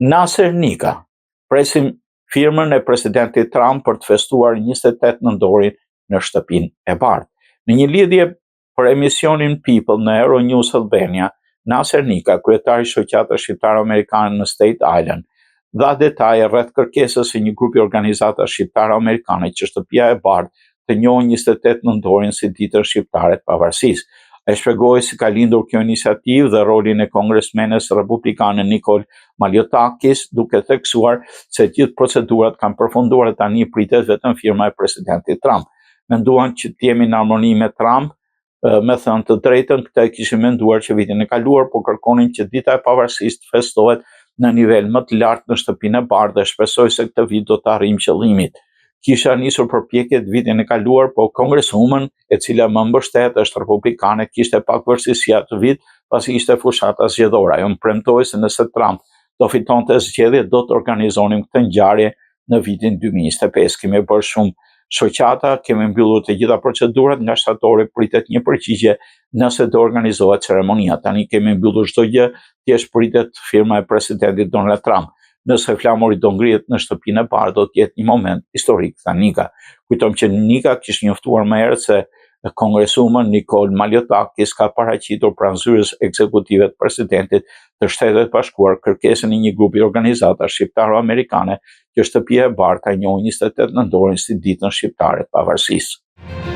Nasser Nika, presim firmën e presidentit Trump për të festuar 28 nëntorin në shtëpinë e bardhë. Në një lidhje për emisionin People në Euronews Albania, Nasser Nika, kryetari i shoqatës shqiptare-amerikane në State Island, dha detaje rreth kërkesës së një grupi organizatash shqiptare-amerikane që shtëpia e bardhë të njohë 28 nëntorin si ditën shqiptare të pavarësisë. Ai shpjegoi si ka lindur kjo iniciativë dhe rolin e kongresmenes republikane Nicole Maliotakis, duke theksuar se gjithë procedurat kanë përfunduar dhe tani pritet vetëm firma e presidentit Trump. Menduan që të jemi në harmoni me Trump, me thënë të drejtën, këta e kishin menduar që vitin e kaluar, po kërkonin që dita e pavarësisë të festohet në nivel më të lartë në shtëpinë e bardhë dhe shpresoj se këtë vit do të arrijmë qëllimit. Kisha nisur përpjekjet vitin e kaluar, po Congresswoman, e cila më mbështet, është republikane, kishte pak vështirësi atë vit, pasi ishte fushata zgjedhore. Ajo më premtoi se nëse Trump do fitonte zgjedhjet, do të organizonim këtë ngjarje në vitin 2025. Kemi bërë shumë shoqata, kemi mbyllur të gjitha procedurat, nga shtatori pritet një përgjigje nëse do organizohet ceremonia. Tani kemi mbyllur çdo gjë, thjesht pritet firma e presidentit Donald Trump. Nëse flamuri do ngrihet në shtëpinë e bardhë, do të jetë një moment historik, tha Nika. Kujtojmë që Nika kishte njoftuar më herët se Congresswoman Nicole Maliotakis ka paraqitur pranë zyrës ekzekutive të presidentit të Shtetet Bashkuar kërkesën e një grupi organizatash shqiptaro-amerikane që shtëpia e bardhë ka njohur 28 nëntorin si ditën shqiptare të pavarësisë.